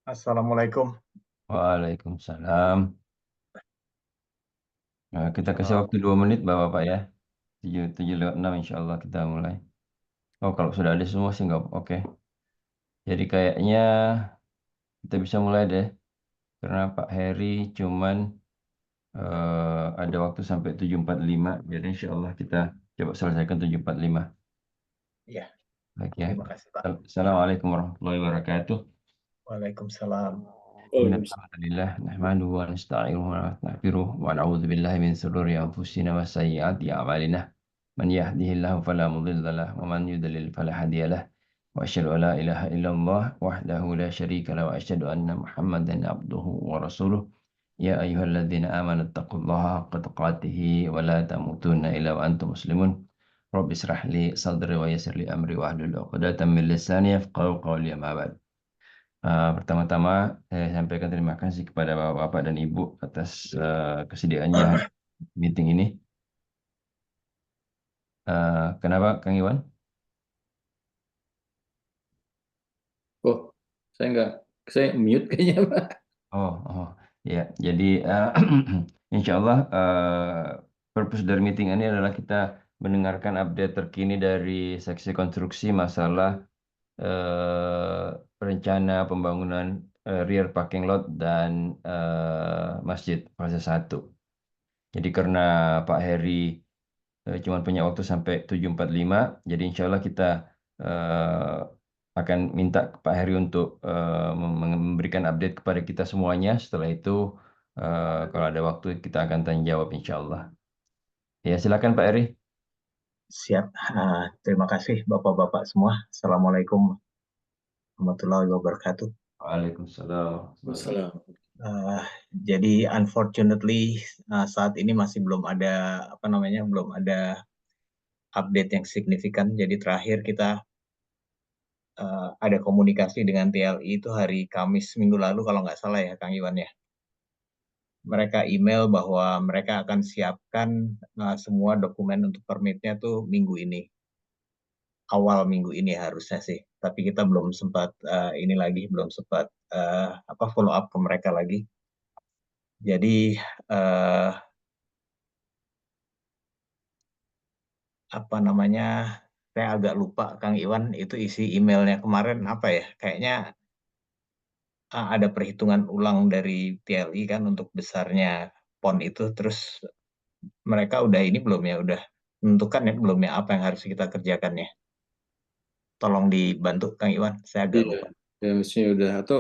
Assalamualaikum. Waalaikumsalam. Nah, kita kasih Eh, waktu 2 menit, Bapak-Bapak ya. 7 7 lewat 6 insya Allah kita mulai. Oh, kalau sudah ada semua sih nggak oke. Jadi kayaknya kita bisa mulai deh. Karena Pak Heri cuman ada waktu sampai 7.45. Jadi insya Allah kita coba selesaikan 7.45. ya, Baik ya. terima kasih Pak. Assalamualaikum warahmatullahi wabarakatuh. Waalaikumsalam. إن الحمد لله نحمده ونستعينه ونستغفره ونعوذ بالله من شرور أنفسنا وسيئات أعمالنا من يهده الله فلا مضل له ومن يضلل فلا هادي له وأشهد أن لا إله إلا الله وحده لا شريك له وأشهد أن محمدا عبده ورسوله يا أيها الذين آمنوا اتقوا الله حق تقاته ولا تموتن إلا وأنتم مسلمون رب اشرح لي صدري ويسر لي أمري واحلل عقدة من لساني يفقهوا قولي ما بعد. Pertama-tama, saya sampaikan terima kasih kepada Bapak dan Ibu atas kesediaannya meeting ini. Kenapa, Kang Iwan? Oh, saya mute kayaknya, Pak. Oh, ya. Jadi, insya Allah, purpose dari meeting ini adalah kita mendengarkan update terkini dari seksi konstruksi masalah rencana pembangunan rear parking lot dan masjid fase 1. Jadi karena Pak Heri cuma punya waktu sampai 7.45, jadi insya Allah kita eh, akan minta ke Pak Heri untuk memberikan update kepada kita semuanya. Setelah itu, kalau ada waktu kita akan tanya jawab insya Allah. Ya, silakan Pak Heri. Siap. Terima kasih Bapak-Bapak semua. Assalamualaikum warahmatullahi wabarakatuh. Waalaikumsalam. Wassalam. Eh, jadi unfortunately saat ini masih belum ada belum ada update yang signifikan. Jadi terakhir kita ada komunikasi dengan TLI itu hari Kamis minggu lalu kalau nggak salah ya, Kang Iwan ya. Mereka email bahwa mereka akan siapkan semua dokumen untuk permitnya tuh minggu ini, awal minggu ini harusnya sih. Tapi kita belum sempat belum sempat follow up ke mereka lagi. Jadi eh, apa namanya, saya agak lupa Kang Iwan itu isi emailnya kemarin apa ya? Kayaknya ada perhitungan ulang dari TLI kan untuk besarnya PON itu. Terus mereka udah ini belum ya? Udah menentukan ya belum ya apa yang harus kita kerjakan ya? Tolong dibantu Kang Iwan, saya agak Iya, lupa. ya mestinya udah. Atau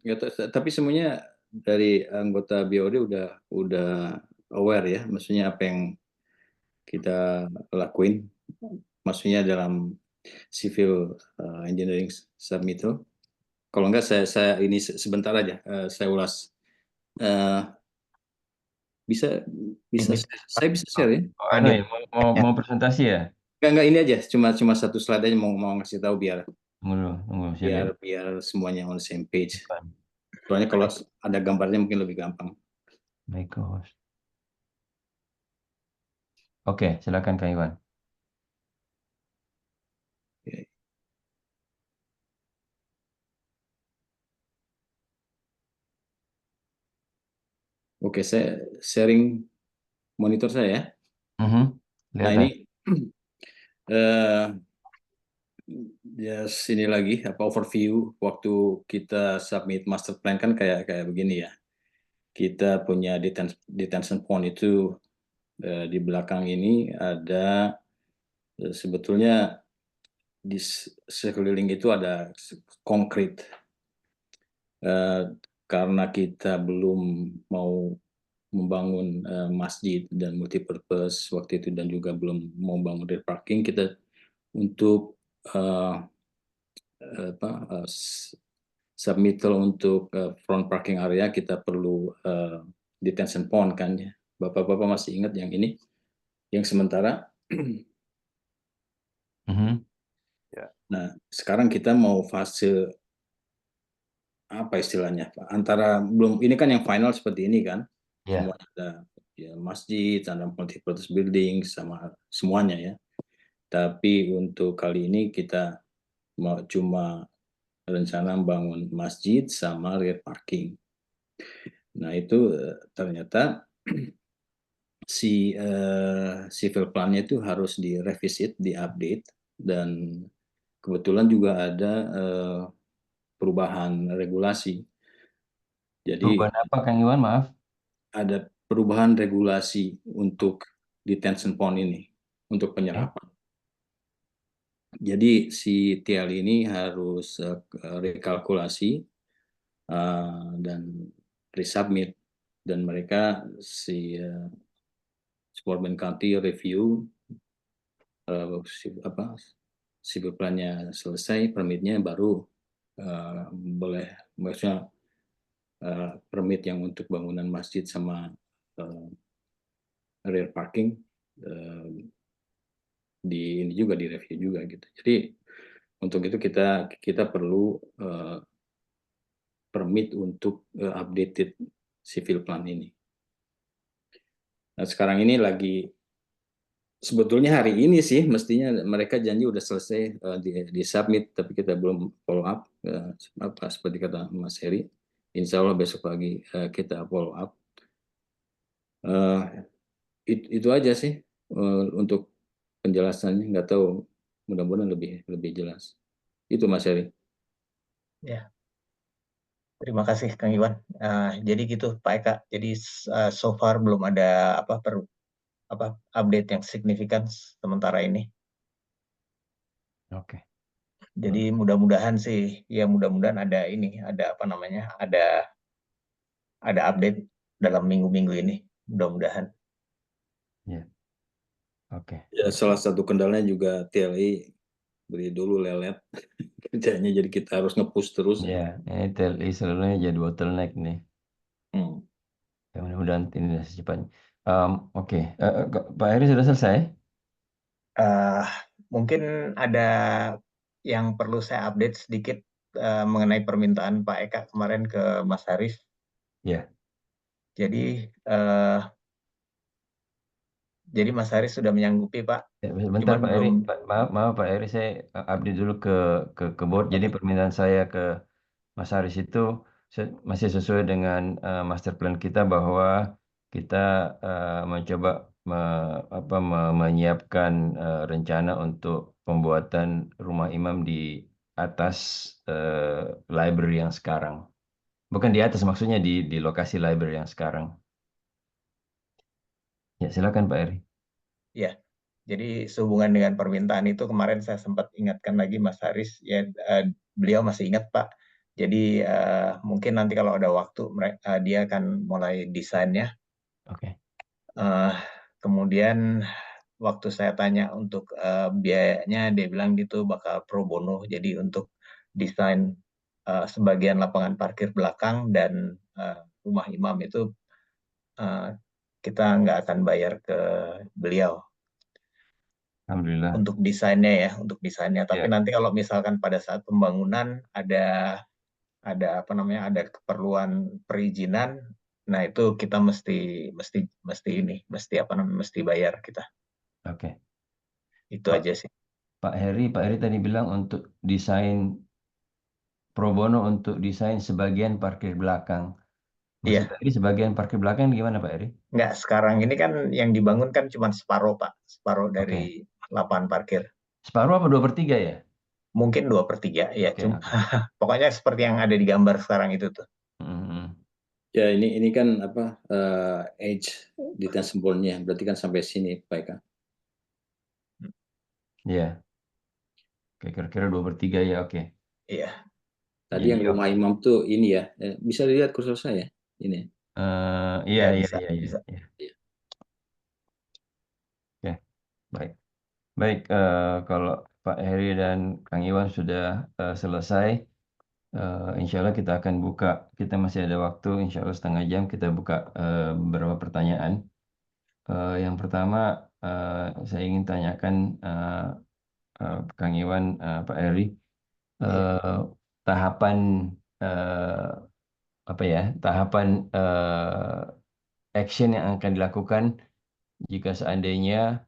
nggak tahu, tapi semuanya dari anggota BOD udah aware ya, maksudnya apa yang kita lakuin, maksudnya dalam civil engineering submittal. Kalau enggak saya ini sebentar aja, saya ulas. Eh, bisa bisa Ini saya bisa share ya. Anu bagian ya, mau presentasi ya? Enggak ini aja, cuma satu slide aja mau ngasih tahu biar Tunggu dulu, tunggu, siap ya. biar biar semuanya on the same page. Depan. Soalnya kalau ada gambarnya mungkin lebih gampang. Make host. Oke, silakan Kang Iwan. Oke, saya sharing monitor saya ya. Mhm, Nah Kelihatan. ini eh ini lagi apa overview waktu kita submit master plan kan kayak kayak begini ya. Kita punya detention pond itu di belakang ini ada sebetulnya di sekeliling itu ada konkrit. Karena kita belum mau membangun masjid dan multipurpose waktu itu dan juga belum mau bangun rear parking, kita untuk submittal untuk front parking area kita perlu detention pond kan ya. Bapak-bapak masih ingat yang ini, yang sementara. Mhm. Nah, sekarang kita mau fase apa istilahnya Pak? Antara belum ini kan yang final seperti ini kan, Ya. semuanya ada ya, masjid, ada multipurpose building sama semuanya ya. Tapi untuk kali ini kita cuma rencana bangun masjid sama rear parking. Nah itu ternyata si civil plan-nya itu harus direvisit, diupdate, dan kebetulan juga ada perubahan regulasi. Jadi Perubahan apa Kang Iwan, maaf? ada perubahan regulasi untuk detention pond ini, untuk penyerapan. Jadi si TL ini harus rekalkulasi dan resubmit, dan mereka si Sportman County review civil plan-nya selesai, permitnya baru boleh, maksudnya permit yang untuk bangunan masjid sama rear parking ini juga direview juga gitu. Jadi untuk itu kita perlu permit untuk updated civil plan ini. Nah sekarang ini lagi, sebetulnya hari ini sih mestinya mereka janji udah selesai di submit, tapi kita belum follow up seperti kata Mas Heri. Insya Allah besok pagi kita follow up. Itu aja sih untuk penjelasannya, nggak tahu, mudah-mudahan lebih jelas. Itu Mas Heri. Ya, terima kasih Kang Iwan. Jadi gitu Pak Eka. Jadi so far belum ada update yang signifikan sementara ini. Oke. Jadi mudah-mudahan sih, ya mudah-mudahan ada update dalam minggu-minggu ini. Mudah-mudahan. Ya. Oke. Ya, salah satu kendalanya juga TLI beri dulu lelet kerjanya, jadi kita harus nge-push terus. Ya, ini TLI selalunya jadi bottleneck nih. Ya, mudah-mudahan ini secepatnya. Oke. Pak Heri sudah selesai? Mungkin ada yang perlu saya update sedikit mengenai permintaan Pak Eka kemarin ke Mas Haris. Ya. Jadi Mas Haris sudah menyanggupi Pak. Ya, bentar Cuman Pak Heri, belum. maaf Pak Heri, saya update dulu ke board. Jadi permintaan saya ke Mas Haris itu masih sesuai dengan master plan kita, bahwa kita mencoba menyiapkan rencana untuk pembuatan rumah imam di atas library yang sekarang. Bukan di atas, maksudnya di lokasi library yang sekarang. Ya, silakan Pak Heri. Ya, jadi sehubungan dengan permintaan itu kemarin saya sempat ingatkan lagi Mas Haris, ya beliau masih ingat Pak. Jadi mungkin nanti kalau ada waktu dia akan mulai desainnya. Oke. Kemudian waktu saya tanya untuk biayanya, dia bilang gitu bakal pro bono. Jadi untuk desain sebagian lapangan parkir belakang dan rumah imam itu uh, kita nggak akan bayar ke beliau Alhamdulillah. untuk desainnya ya, untuk desainnya. Tapi Ya, nanti kalau misalkan pada saat pembangunan ada keperluan perizinan, nah itu kita mesti bayar kita. oke. Itu Pak aja sih. Pak Heri tadi bilang untuk desain pro bono untuk desain sebagian parkir belakang. Maksud Iya, Pak Heri sebagian parkir belakang gimana Pak Heri? nggak, sekarang ini kan yang dibangun kan cuma separuh Pak, separuh dari Oke. lapangan parkir. Separuh apa 2/3 ya? Mungkin 2/3 ya, Oke, cuma oke. pokoknya seperti yang ada di gambar sekarang itu tuh. Hmm, Ya ini kan age detention pond-nya, berarti kan sampai sini Pak Eka. ya, oke, kira-kira 2/3 ya, oke. Iya, Tadi Jadi yang rumah imam tuh ini ya, bisa dilihat kursor saya ini. iya, ya iya, bisa, iya, iya, bisa. iya. Ya. Oke, baik. Baik, kalau Pak Heri dan Kang Iwan sudah selesai, insya Allah kita akan buka, kita masih ada waktu, insya Allah setengah jam kita buka beberapa pertanyaan. Yang pertama, saya ingin tanyakan Kang Iwan, Pak Heri, Iya. eh, tahapan eh, apa ya, tahapan action yang akan dilakukan jika seandainya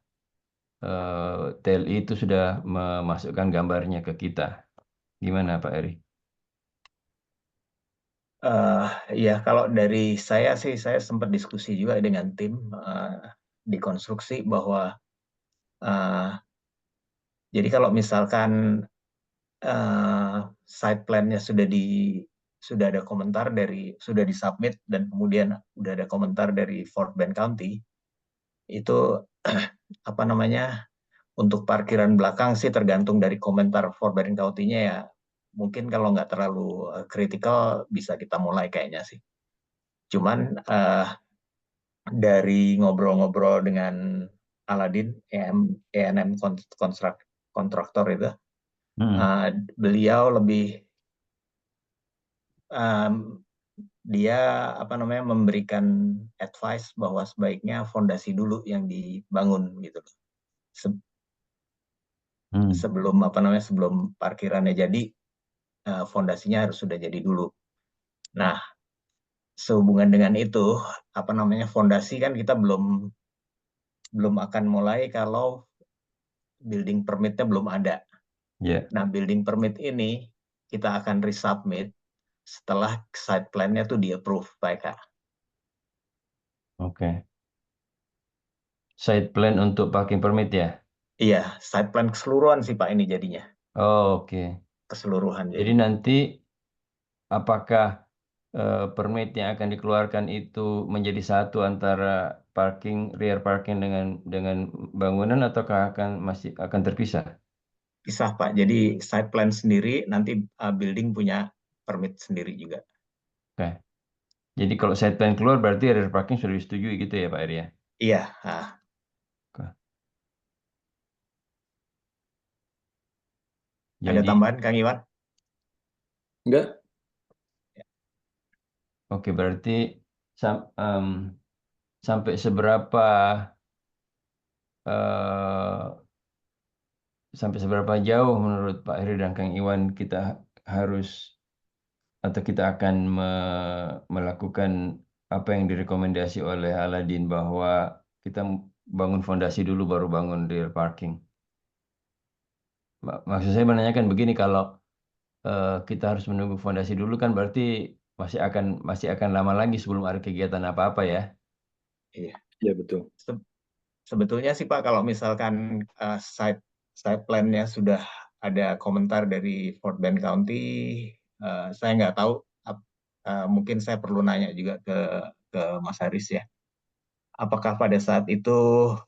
TLI itu sudah memasukkan gambarnya ke kita. Gimana Pak Heri? Ya kalau dari saya sih, saya sempat diskusi juga dengan tim di konstruksi bahwa eh, jadi kalau misalkan site plan-nya sudah ada komentar sudah disubmit dan kemudian udah ada komentar dari Fort Bend County, itu apa namanya, untuk parkiran belakang sih tergantung dari komentar Fort Bend County-nya ya. Mungkin kalau nggak terlalu kritikal bisa kita mulai kayaknya sih. Cuman dari ngobrol-ngobrol dengan Aladin, E&M kontraktor itu, beliau lebih dia memberikan advice bahwa sebaiknya fondasi dulu yang dibangun gitu loh. Sebelum sebelum parkirannya jadi, fondasinya harus sudah jadi dulu. Nah, sehubungan dengan itu, fondasi kan kita belum akan mulai kalau building permitnya belum ada. Nah, building permit ini kita akan resubmit setelah site plan-nya tuh di-approve, Pak Eka. Oke. Site plan untuk parking permit ya? Iya, site plan keseluruhan sih Pak ini jadinya. Oke. Keseluruhan Jadi nanti apakah permit yang akan dikeluarkan itu menjadi satu antara rear parking dengan bangunan ataukah masih akan terpisah? pisah Pak. Jadi site plan sendiri, nanti building punya permit sendiri juga. Oke. Jadi kalau site plan keluar berarti rear parking sudah disetujui gitu ya Pak Eri ya? Iya. Oke. Ada Jadi tambahan Kang Iwan? Enggak? oke berarti sampai seberapa eh, sampai seberapa jauh menurut Pak Heri dan Kang Iwan kita harus atau kita akan melakukan apa yang direkomendasi oleh Aladin bahwa kita bangun fondasi dulu baru bangun rear parking. Maksud saya menanyakan begini, kalau kita harus menunggu fondasi dulu kan berarti masih akan lama lagi sebelum ada kegiatan apa-apa ya. Iya. Ya betul. Sebetulnya sih Pak, kalau misalkan site plan-nya sudah ada komentar dari Fort Bend County, saya nggak tahu, mungkin saya perlu nanya juga ke Mas Haris ya. Apakah pada saat itu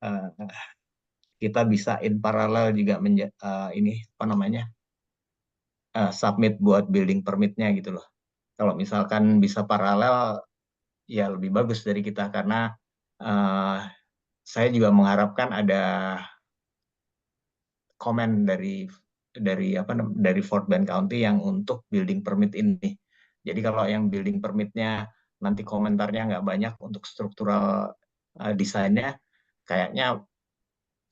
uh, kita bisa in paralel juga submit buat building permit-nya gitu loh. Kalau misalkan bisa paralel, ya lebih bagus dari kita karena uh, saya juga mengharapkan ada komen dari Fort Bend County yang untuk building permit ini. Jadi kalau yang building permitnya nanti komentarnya nggak banyak untuk struktural desainnya, kayaknya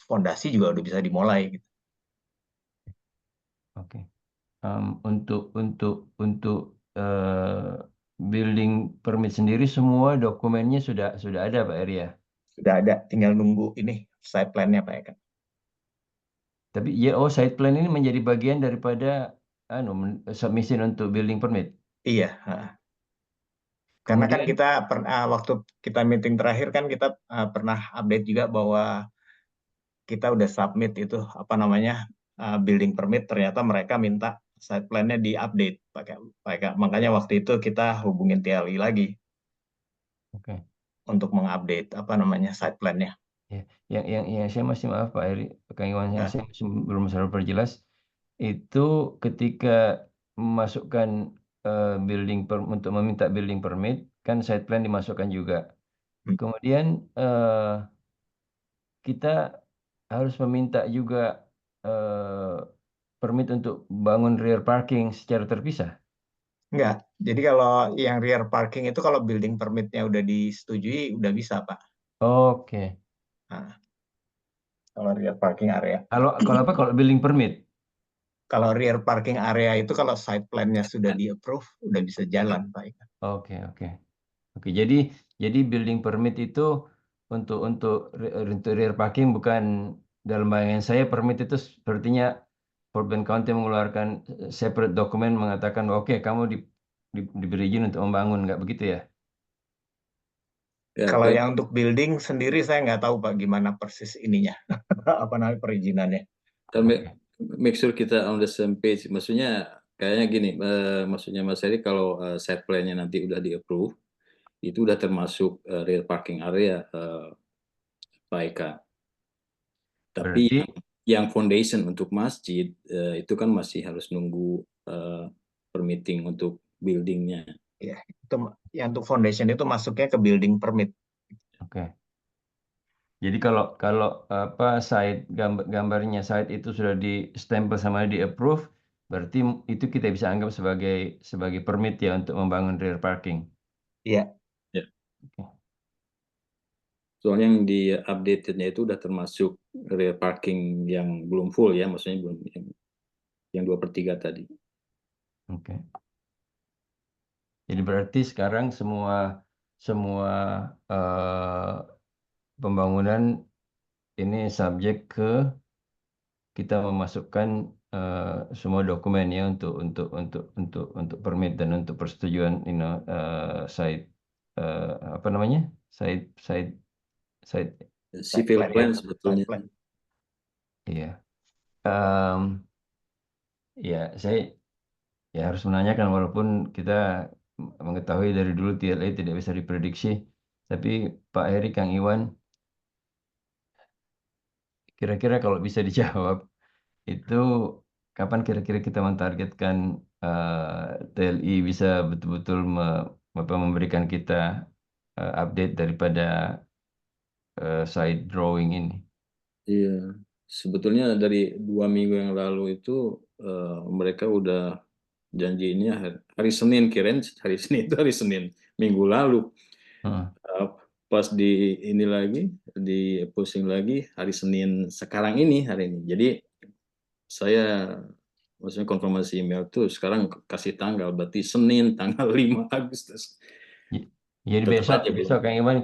fondasi juga udah bisa dimulai gitu. Oke. Untuk building permit sendiri semua dokumennya sudah ada Pak Eri ya. Sudah ada, tinggal nunggu ini site plan-nya Pak Eka. Tapi ya, site plan ini menjadi bagian daripada submission untuk building permit. Iya. Karena kan Kemudian, kita waktu kita meeting terakhir kan kita pernah update juga bahwa kita udah submit itu building permit, ternyata mereka minta site plan-nya di-update pakai makanya waktu itu kita hubungin TLI lagi oke. untuk mengupdate site plan-nya. Ya, yang saya masih maaf Pak Eri, Kang Iwan, yang Ya. saya masih belum selalu perjelas itu ketika memasukkan untuk meminta building permit kan site plan dimasukkan juga. Hmm. Kemudian kita harus meminta juga permit untuk bangun rear parking secara terpisah. Enggak. Jadi kalau yang rear parking itu kalau building permit-nya udah disetujui udah bisa Pak. Oke. Nah, kalau rear parking area. Kalau building permit? Kalau rear parking area itu kalau site plan-nya sudah di-approve udah bisa jalan Pak. Oke, oke. Oke, jadi building permit itu untuk rear parking bukan, dalam bayangan saya permit itu sepertinya Fort Bend County mengeluarkan separate dokumen mengatakan oke, kamu diberi izin untuk membangun, nggak begitu ya? Ya, Kalau yang untuk building sendiri saya nggak tahu Pak gimana persis ininya, apa namanya perizinannya. Kita Oke. make sure kita on the same page. Maksudnya kayaknya gini, maksudnya Mas Heri kalau site plan-nya nanti udah di-approve, itu udah termasuk rear parking area, Pak Eka. Tapi Berarti yang foundation untuk masjid itu kan masih harus nunggu permitting untuk buildingnya. Ya, itu yang untuk foundation itu masuknya ke building permit. oke. Jadi kalau kalau apa site gambarnya site itu sudah di stempel sama di approve, berarti itu kita bisa anggap sebagai permit ya untuk membangun rear parking. Iya, Ya. Oke. Soalnya yang di updated-nya itu udah termasuk rear parking yang belum full ya, maksudnya belum yang 2/3 tadi. Oke. Jadi berarti sekarang semua semua pembangunan ini subjek ke kita memasukkan semua dokumen ya untuk permit dan untuk persetujuan site apa namanya site site site site Civil plan ya, plan site sebetulnya. plan. ya. Em, ya saya ya harus menanyakan walaupun kita mengetahui dari dulu TLA tidak bisa diprediksi, tapi Pak Heri, Kang Iwan, kira-kira kalau bisa dijawab itu kapan kira-kira kita mentargetkan TLI bisa betul-betul memberikan kita update daripada side drawing ini? Iya, sebetulnya dari 2 minggu yang lalu itu mereka udah janjinya hari Senin, kirain hari Senin itu hari Senin minggu lalu. Heeh. Pas di ini lagi, di posting lagi hari Senin sekarang ini, hari ini. Jadi saya maksudnya konfirmasi email tuh sekarang kasih tanggal, berarti Senin tanggal 5 Agustus. J- Jadi Tetap besok aja belum. besok Kang Iwan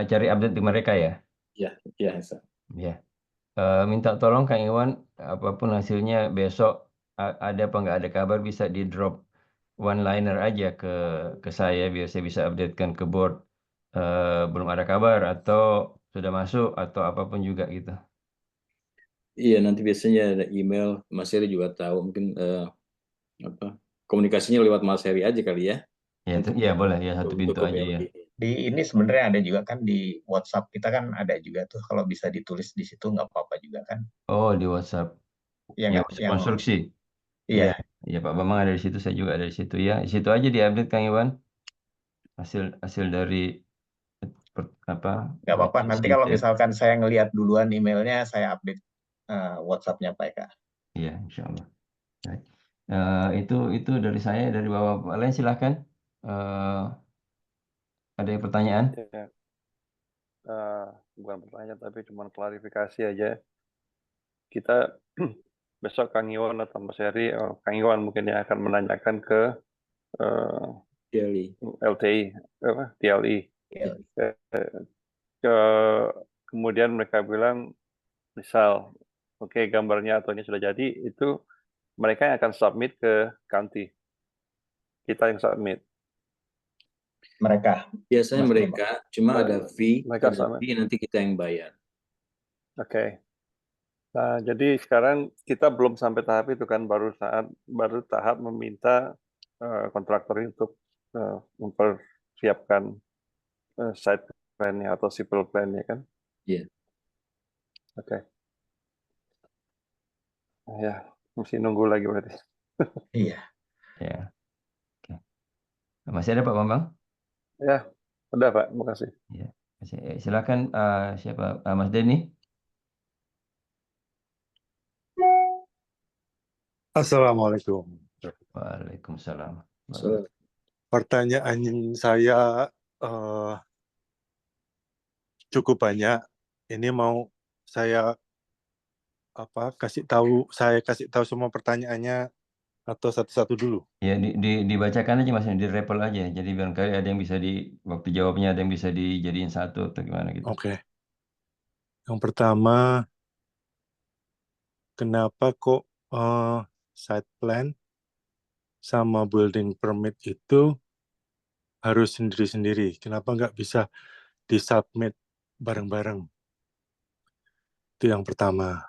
cari update di mereka ya. Ya, ya, Esa. Ya. Minta tolong Kang Iwan, apapun hasilnya besok ada apa nggak ada kabar bisa di drop one liner aja ke saya biar saya bisa updatekan ke board. Belum ada kabar atau sudah masuk atau apapun juga gitu. Iya, nanti biasanya ada email, Mas Heri juga tahu, mungkin apa komunikasinya lewat Mas Heri aja kali ya, Ya, untuk ya boleh ya satu untuk pintu ke aja ya. BLI. Di ini sebenarnya ada juga kan di WhatsApp kita kan ada juga tuh kalau bisa ditulis di situ nggak apa-apa juga kan. Oh di WhatsApp, Ya ya nggak WhatsApp yang konstruksi. Iya, iya ya Pak Bambang ada di situ, saya juga ada di situ ya. Di situ aja diupdate Kang Iwan hasil hasil dari apa nggak apa-apa. Nanti si kalau TLI. misalkan saya ngelihat duluan emailnya saya update WhatsApp-nya Pak Eka. Iya, insya Allah. Baik. Itu dari saya, dari Bapak lain silahkan. Eh, ada yang pertanyaan? Ya, bukan pertanyaan tapi cuma klarifikasi aja. Kita besok Kang Iwan atau Mas Heri, Kang Iwan mungkin yang akan menanyakan ke eh, BLI. LTI, TLI. Ya, Eh, ke, kemudian mereka bilang, misal, oke gambarnya atau ini sudah jadi, itu mereka yang akan submit ke county. Kita yang submit. mereka Biasanya Mas Bambang. mereka cuma ada Mereka submit. fee nanti kita yang bayar. Oke. Nah, jadi sekarang kita belum sampai tahap itu kan, baru tahap meminta kontraktor untuk mempersiapkan site plan-nya atau civil plan-nya kan. Iya. Oke. Ya, mesti nunggu lagi berarti. Iya. Ya. Oke. Masih ada Pak Bambang? Ya, udah Pak, makasih. Ya. Silakan siapa? Mas Denny? Assalamualaikum. Waalaikumsalam. So, Pertanyaan saya cukup banyak. Ini mau saya kasih tahu semua pertanyaannya atau satu-satu dulu. Ya dibacakan aja Mas, direpel aja. Jadi barangkali ada yang bisa waktu jawabnya ada yang bisa dijadiin satu atau gimana gitu. Oke. Yang pertama, kenapa kok site plan sama building permit itu harus sendiri-sendiri? Kenapa nggak bisa disubmit bareng-bareng? Itu yang pertama.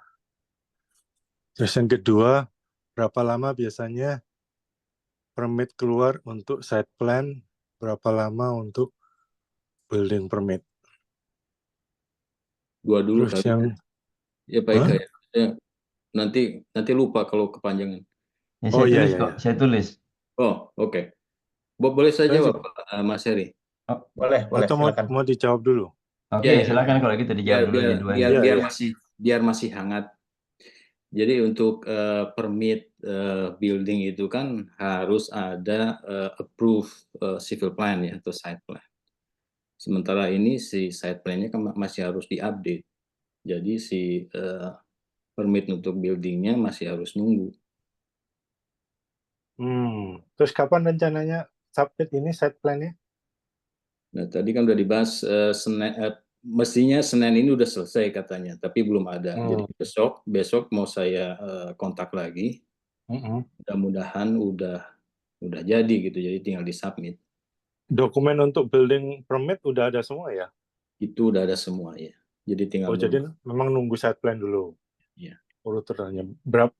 Terus yang kedua, berapa lama biasanya permit keluar untuk site plan, berapa lama untuk building permit? Dua dulu Terus kali. yang Ya Pak Ika Hah? ya. Nanti lupa kalau kepanjangan. Ya, Oh saya iya tulis iya kok, iya. saya tulis. Oh, oke. Boleh saya Saya jawab, juga, Pak Mas Heri? Oh, Boleh, atau silakan. mau dijawab dulu? oke, Ya, silakan kalau gitu dijawab dulu aja dua biar ini. Iya iya. biar masih hangat. Jadi untuk permit building itu kan harus ada approve civil plan ya atau site plan. Sementara ini si site plan-nya kan masih harus diupdate. Jadi si permit untuk buildingnya masih harus nunggu. Terus kapan rencananya submit ini site plan-nya? Nah tadi kan udah dibahas mestinya Senin ini udah selesai katanya, tapi belum ada. Jadi besok mau saya kontak lagi. Mudah-mudahan udah jadi gitu. Jadi tinggal disubmit. Dokumen untuk building permit udah ada semua ya? Itu udah ada semua ya. Jadi tinggal jadi memang nunggu site plan dulu. ya. Urutannya.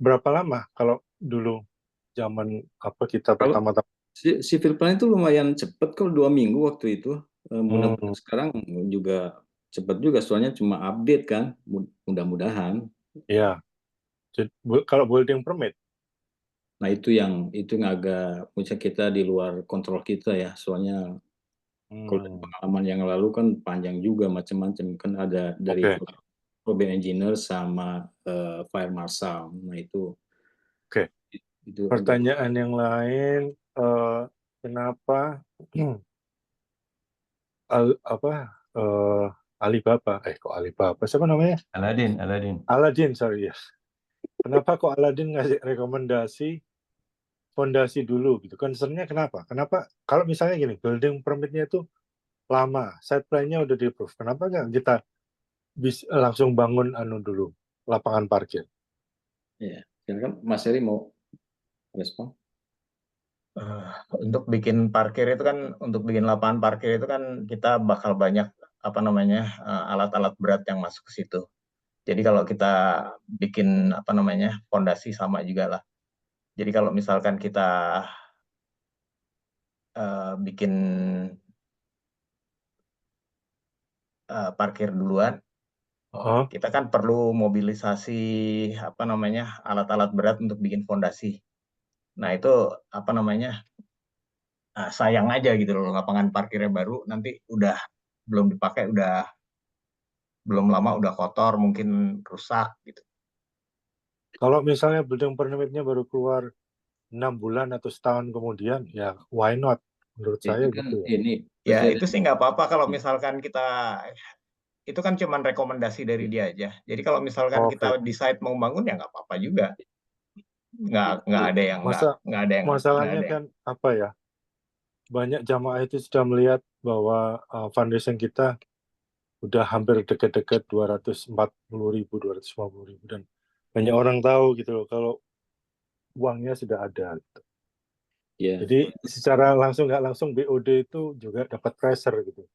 Berapa lama kalau dulu zaman apa kita Kalau pertama-tama? civil plan itu lumayan cepat kalau 2 minggu waktu itu. Mudah-mudahan sekarang juga cepat juga soalnya cuma update kan. Mudah-mudahan. Ya. Kalau building permit? Nah itu yang agak misalnya kita di luar kontrol kita ya. Soalnya kalau pengalaman yang lalu kan panjang juga macam-macam kan ada dari Robin Engineer sama Fire Marshal. Nah itu. Itu Pertanyaan yang lain, kenapa Alibaba? Kok Alibaba? Siapa namanya? Aladin, sorry ya. Kenapa kok Aladin ngasih rekomendasi fondasi dulu gitu? Concernnya kenapa? Kenapa kalau misalnya gini, building permitnya itu lama, site plan-nya udah di-approve. Kenapa nggak kita bisa langsung bangun dulu lapangan parkir? Ya, silakan Mas Heri mau respon. Untuk bikin parkir itu kan, untuk bikin lapangan parkir itu kan kita bakal banyak alat-alat berat yang masuk ke situ. Jadi kalau kita bikin fondasi sama juga lah. Jadi kalau misalkan kita bikin parkir duluan, kita kan perlu mobilisasi alat-alat berat untuk bikin fondasi. Nah itu sayang aja gitu loh, lapangan parkirnya baru nanti udah belum dipakai, belum lama udah kotor, mungkin rusak gitu. Kalau misalnya building permitnya baru keluar 6 bulan atau setahun kemudian, ya why not? Menurut saya kan gitu ya. Ya itu sih nggak apa-apa kalau misalkan kita, itu kan cuma rekomendasi dari dia aja. Jadi kalau misalkan kita decide mau bangun ya nggak apa-apa juga. Nggak ada yang masalahnya kan apa ya? Banyak jamaah itu sudah melihat bahwa foundation kita udah hampir dekat-dekat 240.000, 250.000 dan banyak orang tahu gitu loh kalau uangnya sudah ada. Gitu. Jadi secara langsung nggak langsung BOD itu juga dapat pressure gitu.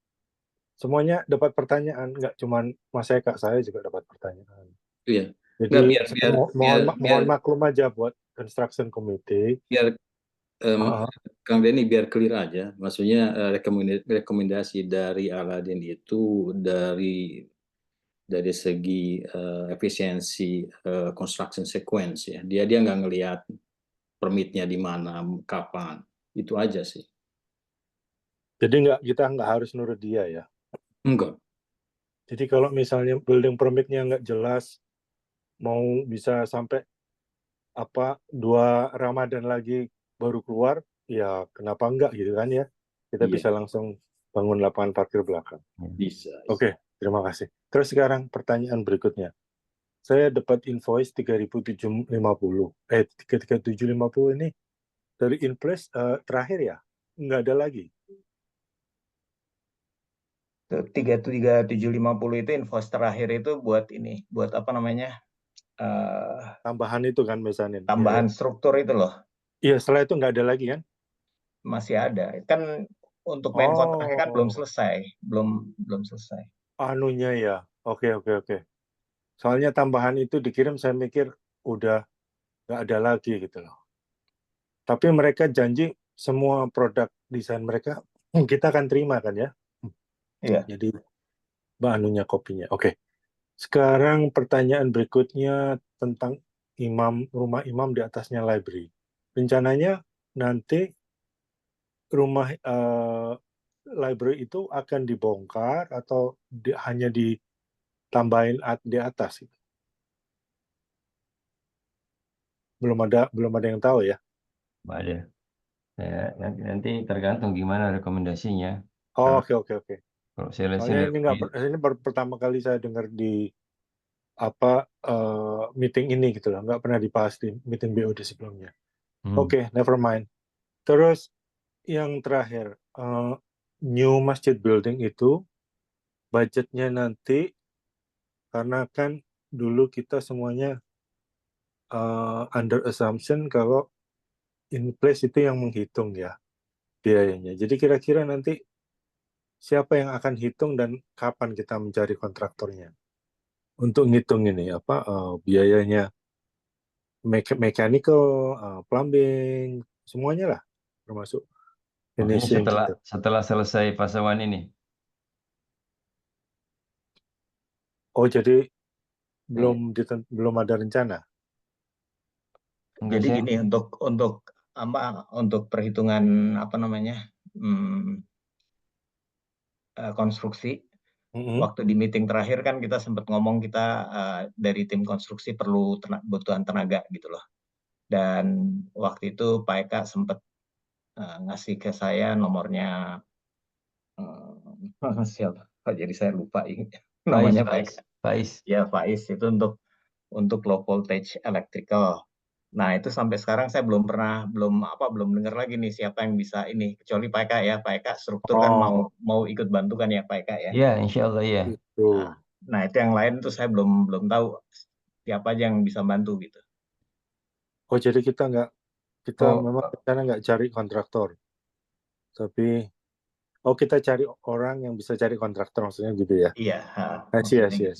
Semuanya dapat pertanyaan, nggak cuma Mas Eka, saya juga dapat pertanyaan. Iya. Jadi mohon maklum aja buat construction committee. Biar Kang Denny biar clear aja, maksudnya rekomendasi dari Aladin itu dari segi efisiensi construction sequence ya. Dia nggak ngelihat permitnya di mana, kapan, itu aja sih. Jadi kita nggak harus nurut dia ya? Enggak. Jadi kalau misalnya building permitnya nggak jelas, mau bisa sampai 2 Ramadan lagi baru keluar, ya kenapa enggak gitu kan ya? Kita bisa langsung bangun lapangan parkir belakang. Bisa. Oke, terima kasih. Terus sekarang pertanyaan berikutnya. Saya dapat invoice 3.750. 3.750 ini dari in-place terakhir ya? Nggak ada lagi? 3.750 itu invoice terakhir itu buat ini, buat tambahan itu kan mezanin. Tambahan struktur itu loh. Iya, setelah itu nggak ada lagi kan? Masih ada. Kan untuk main kontraknya kan belum Oh, selesai. Belum selesai. anunya ya. Oke, oke, oke. Soalnya tambahan itu dikirim, saya mikir udah nggak ada lagi gitu loh. Tapi mereka janji semua produk desain mereka kita akan terima kan ya. Iya. Jadi anunya kopinya. Oke. Sekarang pertanyaan berikutnya tentang rumah imam di atasnya library. Rencananya nanti rumah library itu akan dibongkar atau hanya ditambahin di atas? Belum ada yang tahu ya. Ada. Nanti tergantung gimana rekomendasinya. Oh, Kalau oke. kalau saya lihat Soalnya lebih ini baru pertama kali saya dengar di meeting ini gitu loh, nggak pernah dibahas di meeting BOD sebelumnya. Oke, never mind. Terus yang terakhir, new masjid building itu budgetnya nanti, karena kan dulu kita semuanya under assumption kalau in place itu yang menghitung ya biayanya. Jadi kira-kira nanti siapa yang akan hitung dan kapan kita mencari kontraktornya untuk ngitung ini biayanya, mechanical, plumbing, semuanya lah, termasuk Maksudnya finishing gitu. setelah selesai fase 1 ini. Oh, jadi belum ada rencana. Enggak Jadi sih. gini, untuk perhitungan konstruksi, waktu di meeting terakhir kan kita sempat ngomong kita dari tim konstruksi perlu kebutuhan tenaga gitu loh. Dan waktu itu Pak Eka sempat ngasih ke saya nomornya siapa? Jadi saya lupa namanya Pak Eka. Faiz. Ya, Faiz itu untuk low voltage electrical. Nah, itu sampai sekarang saya belum dengar lagi nih siapa yang bisa ini, kecuali Pak Eka ya. Pak Eka struktur kan mau ikut bantu kan ya Pak Eka ya. Iya, insya Allah ya. Nah, itu yang lain tuh saya belum tahu siapa aja yang bisa bantu gitu. Oh, jadi kita memang rencana nggak cari kontraktor, tapi kita cari orang yang bisa cari kontraktor, maksudnya gitu ya. Iya. Iya.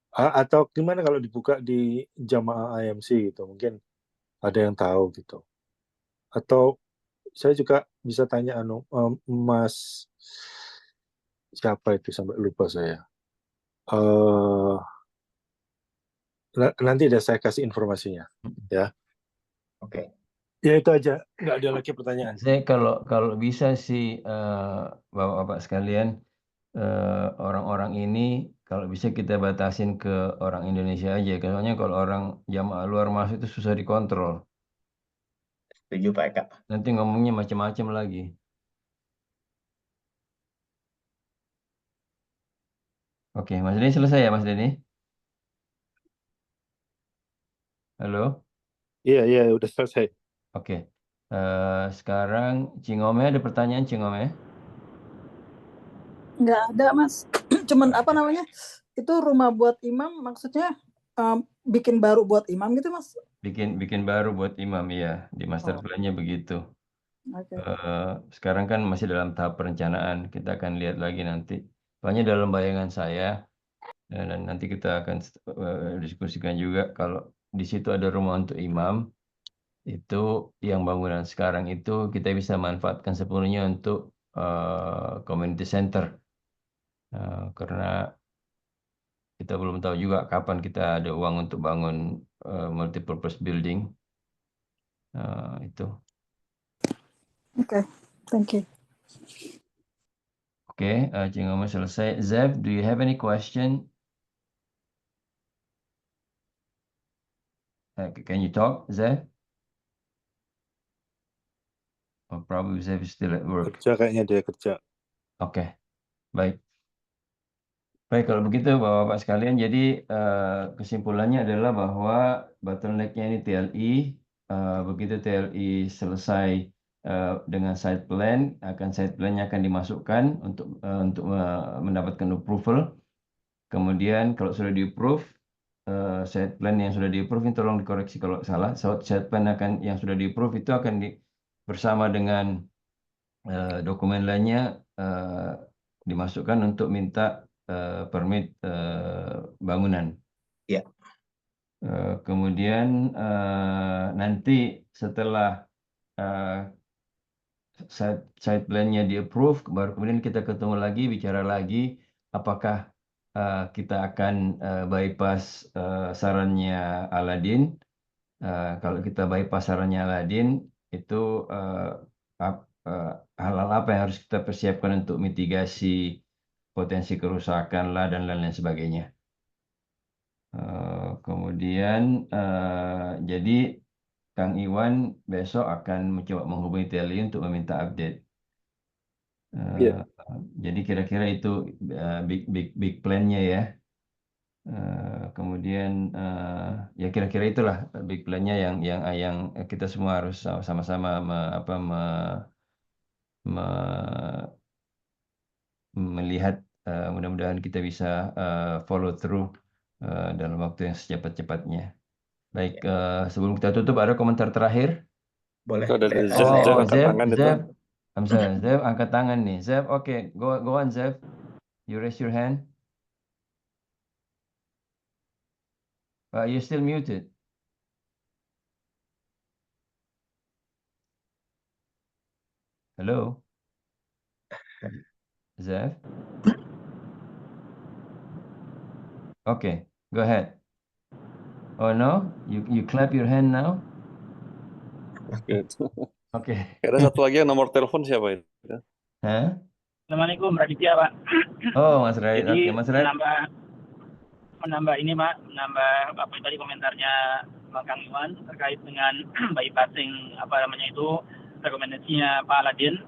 Atau gimana kalau dibuka di jamaah IMC gitu, mungkin ada yang tahu gitu. Atau saya juga bisa tanya Mas siapa itu, sampai lupa saya. Nanti saya kasih informasinya ya. Oke. Ya itu aja, nggak ada lagi pertanyaan. Saya kalau bisa sih Bapak-bapak sekalian, orang-orang ini kalau bisa kita batasin ke orang Indonesia aja. Soalnya kalau orang jamaah luar masuk itu susah dikontrol. Setuju Pak Eka. Nanti ngomongnya macam-macam lagi. Oke, Mas Denny selesai ya Mas Denny? Halo? Iya, udah selesai. Oke. Sekarang Cingome, ada pertanyaan Cingome? Nggak ada, Mas. Cuman itu rumah buat imam, maksudnya bikin baru buat imam gitu, Mas? Bikin baru buat imam, ya. Di master plan-nya begitu. Okay. Sekarang kan masih dalam tahap perencanaan. Kita akan lihat lagi nanti. Soalnya dalam bayangan saya, dan nanti kita akan diskusikan juga, kalau di situ ada rumah untuk imam, itu yang bangunan sekarang itu kita bisa manfaatkan sepenuhnya untuk community center. Karena kita belum tahu juga kapan kita ada uang untuk bangun multipurpose building. Itu. Okay, thank you. Oke, Cingoma selesai. Zev, do you have any question? Can you talk, Zev? Oh, probably Zev is still at work. Kerja, kayaknya dia kerja. Oke, baik. Baik, kalau begitu Bapak-Bapak sekalian, jadi kesimpulannya adalah bahwa bottleneck-nya ini TLI. Begitu TLI selesai dengan site plan, site plan-nya akan dimasukkan untuk mendapatkan approval. Kemudian kalau sudah di-approve, side plan yang sudah di-approve ini tolong dikoreksi kalau salah. Side plan yang sudah di-approve itu akan bersama dengan dokumen lainnya dimasukkan untuk minta permit bangunan. Ya. Kemudian nanti setelah side plan-nya di-approve, baru kemudian kita ketemu lagi, bicara lagi, apakah kita akan bypass sarannya Aladin. Kalau kita bypass sarannya Aladin, itu hal-hal apa yang harus kita persiapkan untuk mitigasi potensi kerusakan lah dan lain-lain sebagainya. Kemudian jadi Kang Iwan besok akan mencoba menghubungi TLI untuk meminta update. Jadi kira-kira itu big plan-nya ya. Kemudian ya kira-kira itulah big plan-nya yang kita semua harus sama-sama melihat. Mudah-mudahan kita bisa follow through dalam waktu yang secepat-cepatnya. Baik, sebelum kita tutup ada komentar terakhir? Boleh. Zev angkat tangan nih. Zev, oke, go on Zev. You raise your hand. You're still muted. Hello, Zev. Okay, go ahead. Oh no, you clap your hand now. Oke. Ada satu lagi yang nomor telepon siapa itu? Hah? Assalamualaikum, Raditya, Pak. Oh, Mas Radit. Jadi Oke, Mas Radit. menambah ini, Pak, menambah apa tadi komentarnya Bang Kang Iwan terkait dengan bypassing rekomendasinya Pak Aladin.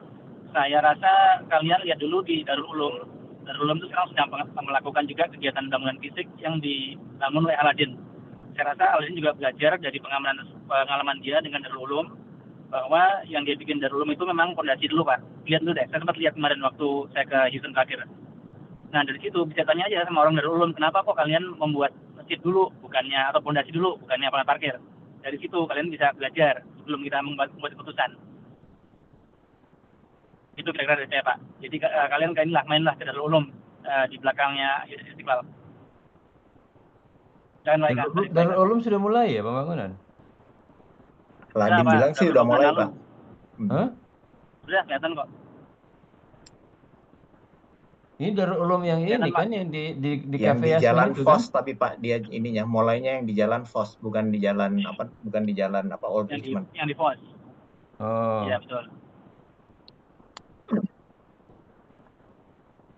Saya rasa kalian lihat dulu di Darul Ulum. Darul Ulum itu sekarang sedang melakukan juga kegiatan bangunan fisik yang dibangun oleh Aladin. Saya rasa Aladin juga belajar dari pengalaman dia dengan Darul Ulum, bahwa yang dia bikin Darul Ulum itu memang fondasi dulu, Pak. Lihat dulu deh, saya sempat lihat kemarin waktu saya ke Houston terakhir. Nah, dari situ bisa tanya aja sama orang Darul Ulum, kenapa kok kalian membuat masjid dulu, bukannya, atau fondasi dulu, bukannya lapangan parkir. Dari situ kalian bisa belajar sebelum kita membuat keputusan. Itu kira-kira dari saya, Pak. Jadi kalian mainlah ke Darul Ulum di belakangnya Istiqlal. Darul Ulum sudah mulai ya pembangunan? Aladin bilang sih udah mulai, Pak. Hah? Sudah kelihatan kok. Ini Darul Ulum yang ini kan yang di yang Cafe di Yasmin Jalan itu Fos, kan? tapi Pak dia ininya mulainya yang di Jalan Fos, bukan di jalan Old Richmond. Yang di Fos. Oh. Iya, betul.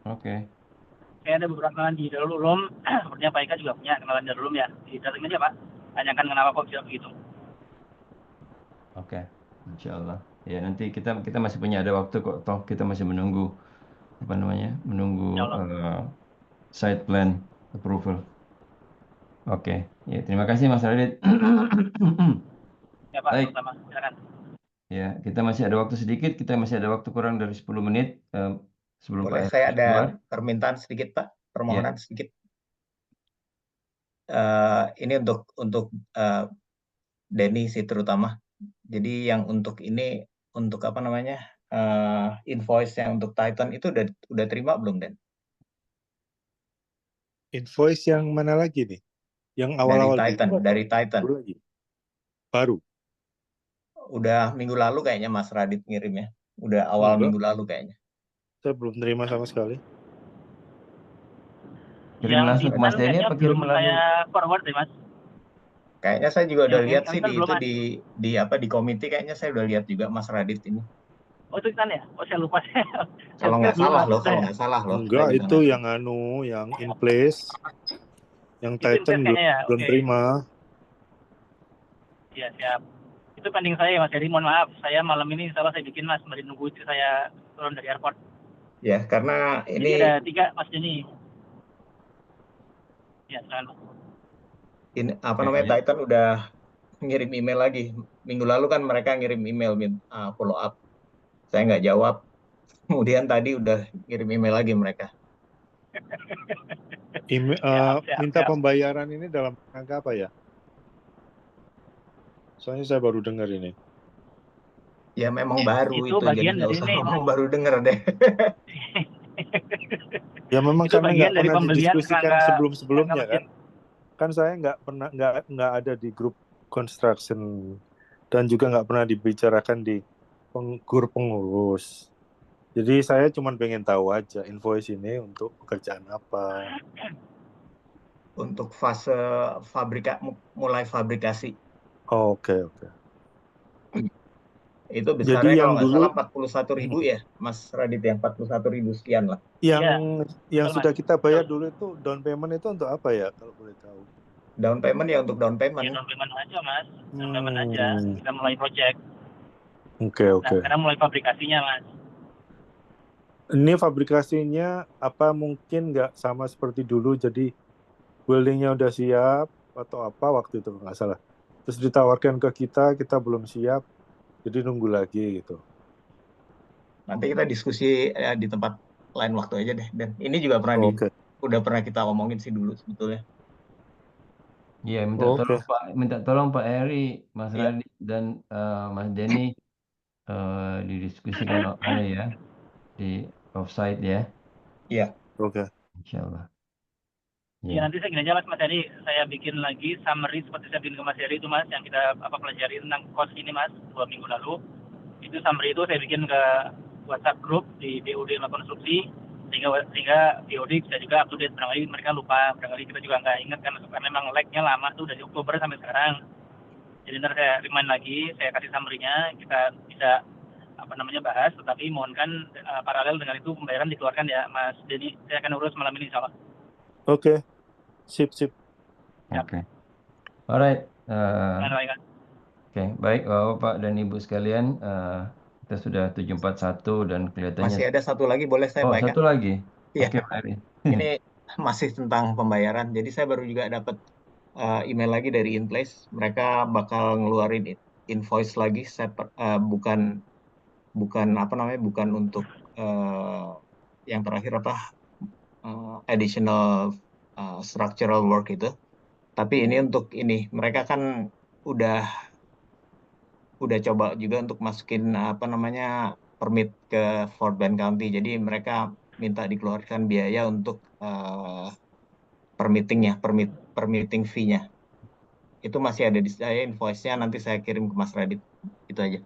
Oke. Saya ada beberapa kenalan di Darul Ulum, sepertinya Pak Ika juga punya kenalan Darul Ulum ya. Datang aja, Pak. Tanyakan kenapa kok bisa begitu. Oke, insyaallah. Ya nanti kita masih punya ada waktu kok, toh kita masih menunggu site plan approval. Oke, ya terima kasih Mas Radit. Ya Pak, baik. sama, silakan. Ya, kita masih ada waktu sedikit, kita masih ada waktu kurang dari 10 menit sebelum Boleh, Pak saya ada keluar. permintaan sedikit, Pak, permohonan sedikit. Ini untuk Denny sih terutama. Jadi yang untuk ini, untuk invoice yang untuk Titan itu udah terima belum, Den? Invoice yang mana lagi nih? Yang awal-awal dari Titan. Baru. Udah minggu lalu kayaknya Mas Radit ngirim ya. Udah awal minggu lalu kayaknya. Saya belum terima sama sekali. Kirim langsung ke Mas Denny apa kirim melalui? Saya forward deh, Mas. Kayaknya saya juga udah lihat sih di komite, kayaknya saya udah lihat juga Mas Radit ini. Oh itu kan ya? Oh saya lupa. Kalau nggak salah loh. Enggak, itu yang in place. Yang Titan belum terima. Iya, siap. Itu pending saya, Mas. Jadi mohon maaf, saya malam ini salah saya bikin, Mas. Mari nunggu itu saya turun dari airport. Ya, karena ini jadi ada 3, Mas Denny. Ya, silakan, Mas. Ini Titan udah ngirim email lagi. Minggu lalu kan mereka ngirim email follow up. Saya nggak jawab. Kemudian tadi udah ngirim email lagi mereka. Minta pembayaran ini dalam rangka apa ya? Soalnya saya baru dengar ini. Ya memang baru itu itu, jadi bagian nggak dari usah ini, ngomong baru denger deh. Ya memang Itu karena bagian nggak dari pernah pembelian didiskusikan kerangka sebelum-sebelumnya mesin. kan saya nggak pernah nggak ada di grup construction dan juga nggak pernah dibicarakan di pengurus. Jadi saya cuma pengen tahu aja invoice ini untuk pekerjaan apa. Untuk fase mulai fabrikasi. Oh, oke. Itu Jadi besarnya yang kalau nggak dulu salah 41.000 ya, Mas Radit, yang 41.000 sekian lah. yang Betul, sudah Mas. kita bayar dulu itu down payment itu untuk apa ya kalau boleh tahu? Down payment ya untuk down Ya payment. down payment aja, Mas. Down payment aja. Kita mulai project. Oke. Nah, sekarang mulai fabrikasinya, Mas. Ini fabrikasinya apa mungkin nggak sama seperti dulu, jadi buildingnya udah siap atau apa waktu itu nggak salah. Terus ditawarkan ke kita belum siap, jadi nunggu lagi gitu. Nanti kita diskusi di tempat lain waktu aja deh. Dan ini juga udah pernah kita omongin sih dulu sebetulnya. Iya, minta tolong Pak Eri, Mas Radit dan Mas Denny didiskusikan ya di offsite ya. Iya. Oke. Insyaallah. Ya nanti saya gini aja Mas Heri, saya bikin lagi summary seperti saya bikin ke Mas Heri itu Mas, yang kita pelajari tentang cost ini Mas 2 minggu lalu. Itu summary itu saya bikin ke WhatsApp group di BOD Konstruksi, sehingga BOD bisa juga up to date. Barangkali mereka lupa, barangkali kita juga nggak ingat kan, karena memang lag-nya lama tuh dari Oktober sampai sekarang. Jadi nanti saya remind lagi, saya kasih summary-nya, kita bisa bahas, tetapi mohonkan paralel dengan itu pembayaran dikeluarkan ya Mas Denny. Saya akan urus malam ini insya Allah. Oke. Sip. Oke. Alright. Oke, baik Bapak dan Ibu sekalian, kita sudah 741 dan kelihatannya masih ada satu lagi, boleh saya baca? Satu lagi. Iya. Oke, Pak Eri. Ini masih tentang pembayaran. Jadi saya baru juga dapat email lagi dari InPlace. Mereka bakal ngeluarin invoice lagi, bukan untuk yang terakhir additional structural work itu. Tapi ini untuk mereka kan udah coba juga untuk masukin permit ke Fort Bend County. Jadi mereka minta dikeluarkan biaya untuk permitting fee-nya. Itu masih ada di saya, invoice-nya nanti saya kirim ke Mas Radit. Itu aja.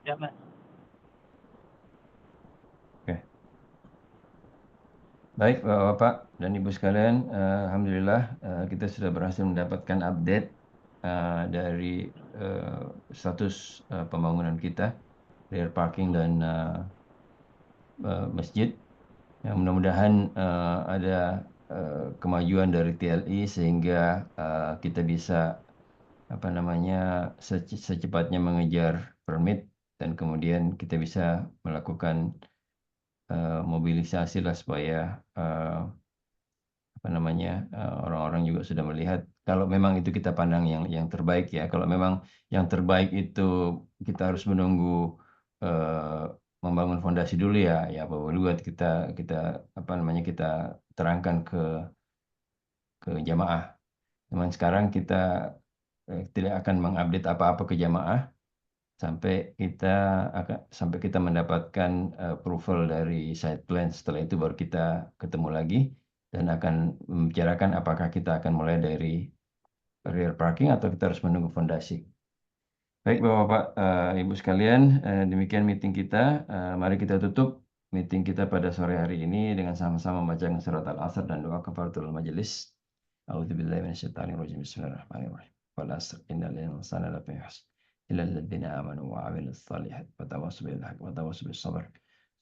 Ya, Mas. Oke. Baik Bapak dan Ibu sekalian, alhamdulillah kita sudah berhasil mendapatkan update dari status pembangunan kita, rear parking dan masjid. Ya, mudah-mudahan ada kemajuan dari TLI sehingga kita bisa secepatnya mengejar permit dan kemudian kita bisa melakukan mobilisasi lah supaya orang-orang juga sudah melihat kalau memang itu kita pandang yang terbaik ya. Kalau memang yang terbaik itu kita harus menunggu membangun fondasi dulu ya boleh buat kita terangkan ke jamaah. Cuman sekarang kita tidak akan mengupdate apa-apa ke jamaah sampai kita mendapatkan approval dari site plan. Setelah itu baru kita ketemu lagi dan akan membicarakan apakah kita akan mulai dari rear parking atau kita harus menunggu fondasi. Baik Bapak-Bapak, Ibu sekalian, demikian meeting kita. Mari kita tutup meeting kita pada sore hari ini dengan sama-sama membaca surat Al-Asr dan doa kafaratul majelis. A'udzubillahi minasyaitonirrajim. Bismillahirrahmanirrahim. Wal 'asr innal insana lafi khusr illa alladziina aamanu wa 'amilus shalihaati wa tawassaw bil haqqi wa tawassaw bis sabr.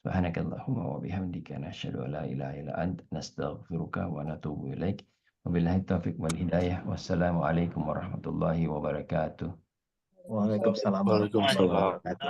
Subhanakallahumma wa bihamdika nashhadu an la ilaha illa anta nastaghfiruka wa natubu ilaik. Wabillahi taufiq wal hidayah. Wassalamualaikum warahmatullahi wabarakatuh. Waalaikumsalam warahmatullahi wabarakatuh.